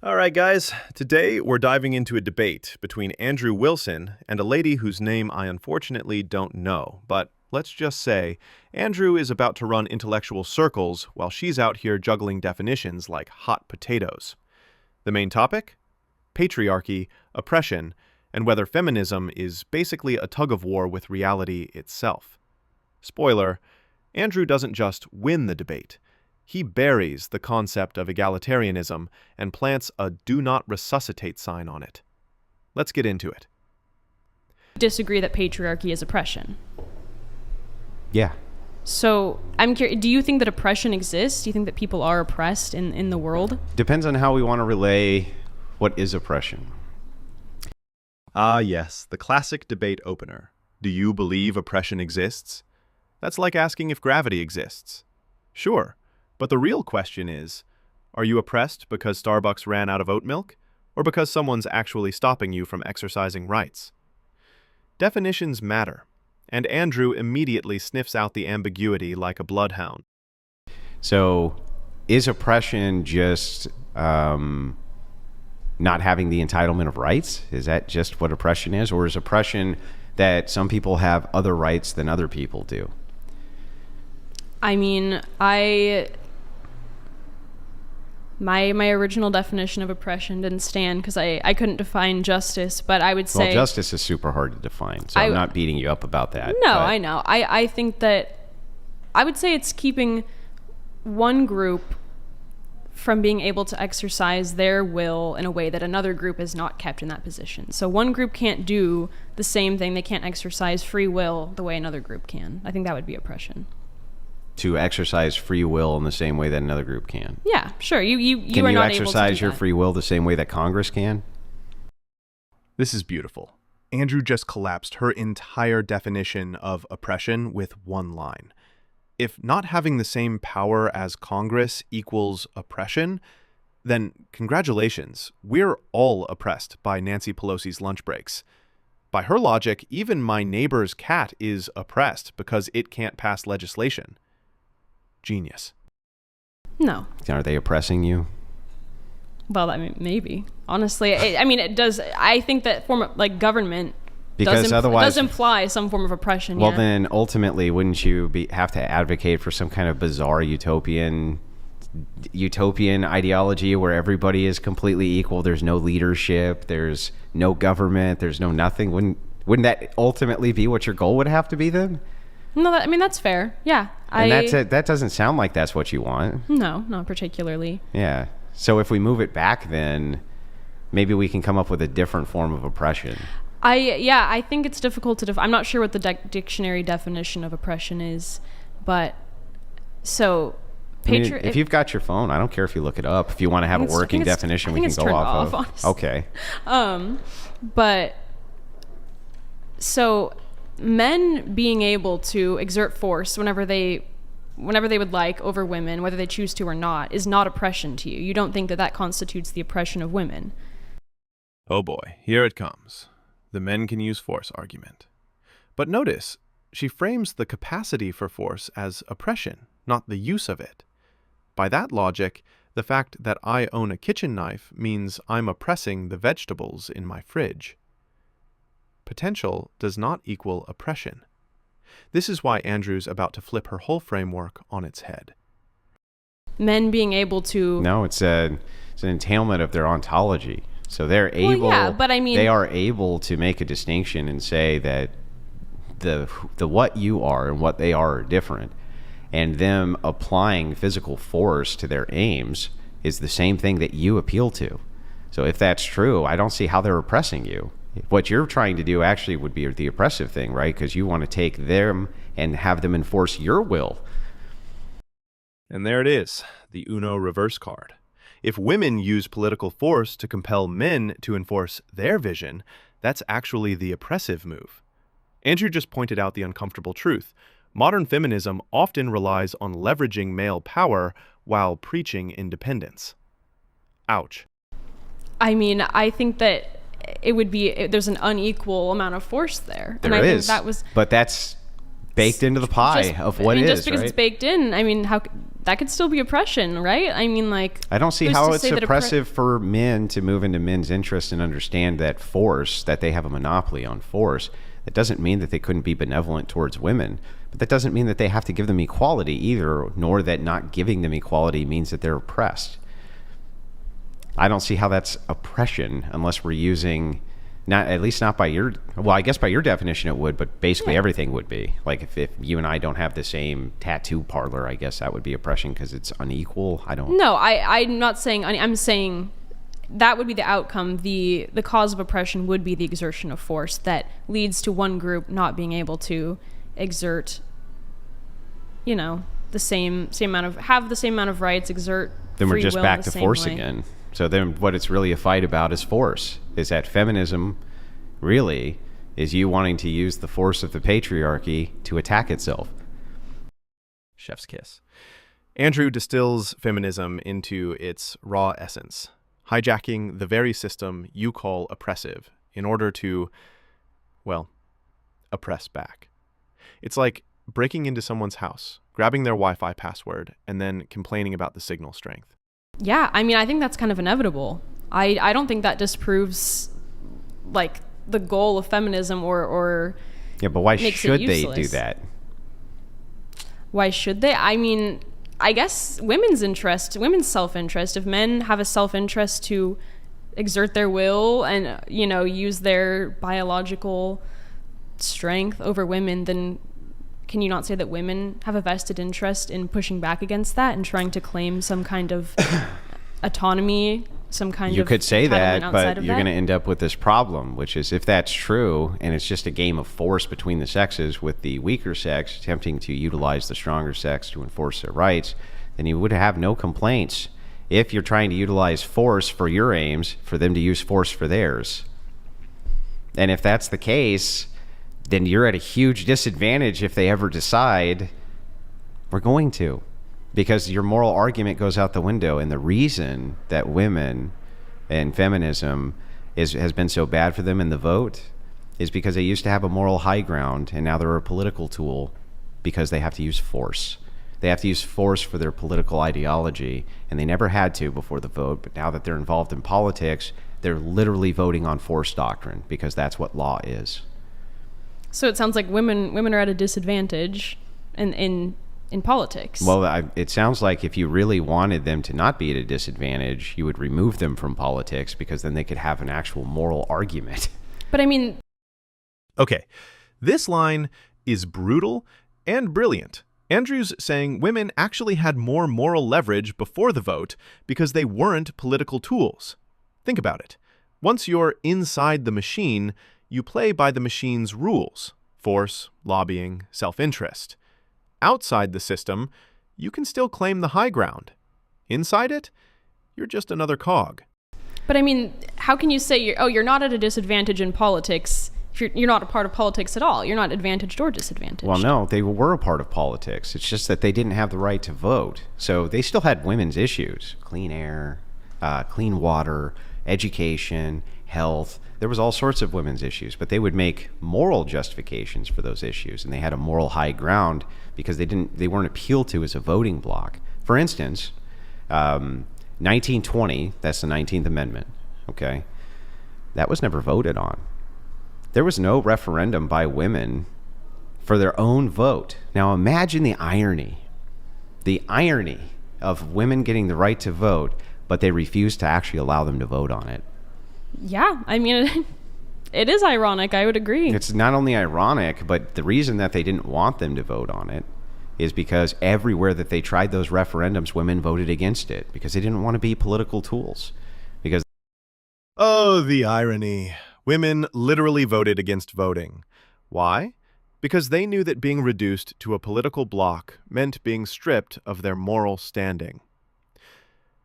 All right, guys. Today, we're diving into a debate between Andrew Wilson and a lady whose name I unfortunately don't know. But let's just say, Andrew is about to run intellectual circles while she's out here juggling definitions like hot potatoes. The main topic? Patriarchy, oppression, and whether feminism is basically a tug-of-war with reality itself. Spoiler, Andrew doesn't just win the debate. He buries the concept of egalitarianism and plants a "do not resuscitate" sign on it. Let's get into it. Disagree that patriarchy is oppression. Yeah. So I'm curious, do you think that oppression exists? Do you think that people are oppressed in the world? Depends on how we want to relay what is oppression. Ah, yes, the classic debate opener. Do you believe oppression exists? That's like asking if gravity exists. Sure. But the real question is, are you oppressed because Starbucks ran out of oat milk, or because someone's actually stopping you from exercising rights? Definitions matter, and Andrew immediately sniffs out the ambiguity like a bloodhound. So, is oppression just not having the entitlement of rights? Is that just what oppression is? Or is oppression that some people have other rights than other people do? I mean, My original definition of oppression didn't stand because I couldn't define justice, but I would say... Well, justice is super hard to define, so I'm not beating you up about that. No, but I know. I think that... I would say it's keeping one group from being able to exercise their will in a way that another group is not kept in that position. So one group can't do the same thing. They can't exercise free will the way another group can. I think that would be oppression. To exercise free will in the same way that another group can. Yeah, sure. You are not able to do that. Can you exercise your free will the same way that Congress can? This is beautiful. Andrew just collapsed her entire definition of oppression with one line. If not having the same power as Congress equals oppression, then congratulations, we're all oppressed by Nancy Pelosi's lunch breaks. By her logic, even my neighbor's cat is oppressed because it can't pass legislation. Genius. No. Are they oppressing you? Well, I mean, maybe. Honestly, it does. I think that form of like government because otherwise does imply some form of oppression. Well, then ultimately, wouldn't you have to advocate for some kind of bizarre utopian ideology where everybody is completely equal? There's no leadership. There's no government. There's no nothing. Wouldn't that ultimately be what your goal would have to be then? No, that's fair. Yeah. And that doesn't sound like that's what you want. No, not particularly. Yeah. So if we move it back, then maybe we can come up with a different form of oppression. I think it's difficult to I'm not sure what the dictionary definition of oppression is, but so... if you've got your phone, I don't care if you look it up. If you want to have a working definition, we can go off of. Honestly. Okay. But so men being able to exert force whenever they would like over women, whether they choose to or not, is not oppression to you. You don't think that constitutes the oppression of women. Oh boy, here it comes. The men can use force argument. But notice, she frames the capacity for force as oppression, not the use of it. By that logic, the fact that I own a kitchen knife means I'm oppressing the vegetables in my fridge. Potential does not equal oppression. This is why Andrew's about to flip her whole framework on its head. Men being able to... No, it's an entailment of their ontology. So they're able... Well, yeah, but I mean... They are able to make a distinction and say that the what you are and what they are different. And them applying physical force to their aims is the same thing that you appeal to. So if that's true, I don't see how they're oppressing you. What you're trying to do actually would be the oppressive thing, right? Because you want to take them and have them enforce your will. And there it is, the Uno reverse card. If women use political force to compel men to enforce their vision, that's actually the oppressive move. Andrew just pointed out the uncomfortable truth. Modern feminism often relies on leveraging male power while preaching independence. Ouch. I mean, I think that it would be, there's an unequal amount of force there. There is, but that's baked into the pie of what is, just because it's baked in, I mean, that could still be oppression, right? I mean, like, I don't see who's how to it's say that oppressive for men to move into men's interests and understand that force, that they have a monopoly on force. That doesn't mean that they couldn't be benevolent towards women, but that doesn't mean that they have to give them equality either, nor that not giving them equality means that they're oppressed. I don't see how that's oppression unless we're using, not at least not by your, well, I guess by your definition it would, but basically everything would be. Like if you and I don't have the same tattoo parlor, I guess that would be oppression because it's unequal. No, I'm not saying, I'm saying that would be the outcome. The cause of oppression would be the exertion of force that leads to one group not being able to exert, the same amount of rights, exert then we're free just will back in to the same force way. again. So then what it's really a fight about is force. Is that feminism really is you wanting to use the force of the patriarchy to attack itself. Chef's kiss. Andrew distills feminism into its raw essence, hijacking the very system you call oppressive in order to, well, oppress back. It's like breaking into someone's house, grabbing their Wi-Fi password, and then complaining about the signal strength. Yeah, I mean, I think that's kind of inevitable. I don't think that disproves, like, the goal of feminism or Yeah, but why makes should it they useless. do that? Why should they? I mean, I guess women's self-interest. If men have a self-interest to exert their will and, use their biological strength over women, then can you not say that women have a vested interest in pushing back against that and trying to claim some kind of autonomy, some kind You of could say entitlement that, outside but of you're that? going to end up with this problem, which is if that's true and it's just a game of force between the sexes with the weaker sex attempting to utilize the stronger sex to enforce their rights, then you would have no complaints if you're trying to utilize force for your aims for them to use force for theirs. And if that's the case, then you're at a huge disadvantage if they ever decide we're going to, because your moral argument goes out the window. And the reason that women and feminism has been so bad for them in the vote is because they used to have a moral high ground, and now they're a political tool because they have to use force. They have to use force for their political ideology, and they never had to before the vote, but now that they're involved in politics, they're literally voting on force doctrine because that's what law is. So it sounds like women are at a disadvantage in politics. Well, it sounds like if you really wanted them to not be at a disadvantage, you would remove them from politics because then they could have an actual moral argument. But I mean... Okay, this line is brutal and brilliant. Andrew's saying women actually had more moral leverage before the vote because they weren't political tools. Think about it. Once you're inside the machine, you play by the machine's rules: force, lobbying, self-interest. Outside the system, you can still claim the high ground. Inside it, you're just another cog. But I mean, how can you say you're not at a disadvantage in politics if you're not a part of politics at all? You're not advantaged or disadvantaged. Well, no, they were a part of politics. It's just that they didn't have the right to vote. So they still had women's issues: clean air, clean water, education, health. There was all sorts of women's issues, but they would make moral justifications for those issues, and they had a moral high ground because they weren't appealed to as a voting bloc. For instance, 1920, that's the 19th Amendment, okay? That was never voted on. There was no referendum by women for their own vote. Now imagine the irony of women getting the right to vote, but they refused to actually allow them to vote on it. Yeah, I mean, it is ironic, I would agree. It's not only ironic, but the reason that they didn't want them to vote on it is because everywhere that they tried those referendums, women voted against it because they didn't want to be political tools. Because Oh, the irony. Women literally voted against voting. Why? Because they knew that being reduced to a political bloc meant being stripped of their moral standing.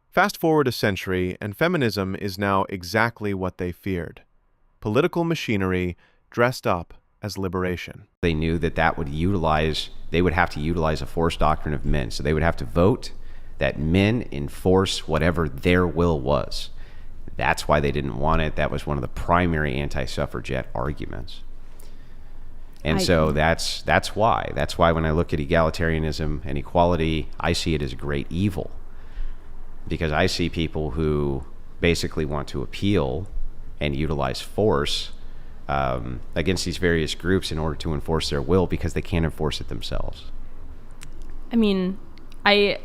Fast forward a century, and feminism is now exactly what they feared: political machinery dressed up as liberation. they knew that they would have to utilize a force doctrine of men. So they would have to vote that men enforce whatever their will was. That's why they didn't want it. That was one of the primary anti-suffragette arguments. And so that's why. That's why when I look at egalitarianism and equality, I see it as a great evil. Because I see people who basically want to appeal and utilize force against these various groups in order to enforce their will because they can't enforce it themselves. I mean, And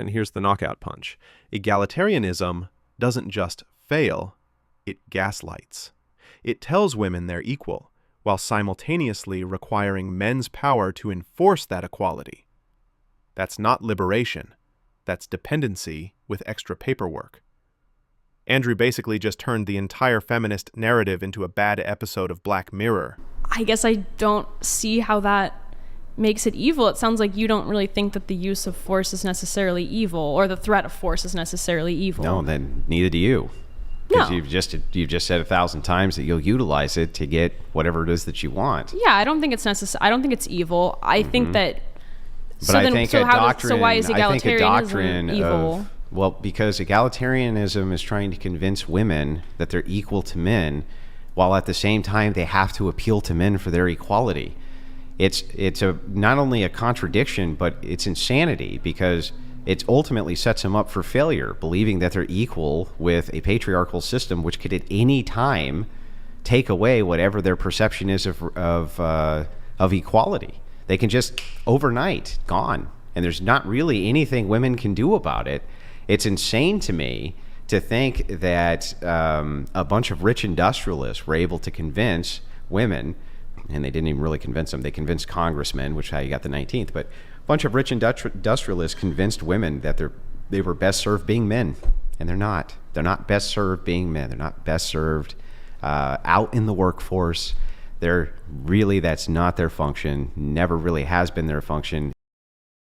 here's the knockout punch. Egalitarianism doesn't just fail, it gaslights. It tells women they're equal, while simultaneously requiring men's power to enforce that equality. That's not liberation. That's dependency with extra paperwork. Andrew basically just turned the entire feminist narrative into a bad episode of Black Mirror. I guess I don't see how that makes it evil. It sounds like you don't really think that the use of force is necessarily evil, or the threat of force is necessarily evil. No, then neither do you. Because No. you've just said 1,000 times that you'll utilize it to get whatever it is that you want. Yeah, I don't think it's necessary. I don't think it's evil. I think that. But I think a doctrine. So why is I think a egalitarianism doctrine evil? Well, because egalitarianism is trying to convince women that they're equal to men, while at the same time they have to appeal to men for their equality. It's not only a contradiction, but it's insanity, because it ultimately sets them up for failure, believing that they're equal with a patriarchal system, which could at any time take away whatever their perception is of equality. They can just overnight gone, and there's not really anything women can do about it. It's insane to me to think that a bunch of rich industrialists were able to convince women, and they didn't even really convince them. They convinced congressmen, which is how you got the 19th, but a bunch of rich industrialists convinced women that they were best served being men, and they're not. They're not best served being men. They're not best served out in the workforce. That's not their function, never really has been their function.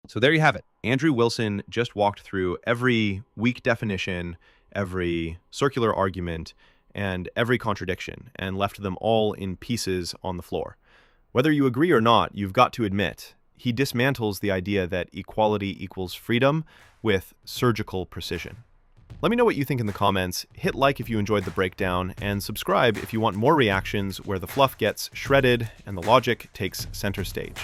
So there you have it. Andrew Wilson just walked through every weak definition, every circular argument, and every contradiction, and left them all in pieces on the floor. Whether you agree or not, you've got to admit, he dismantles the idea that equality equals freedom with surgical precision. Let me know what you think in the comments, hit like if you enjoyed the breakdown, and subscribe if you want more reactions where the fluff gets shredded and the logic takes center stage.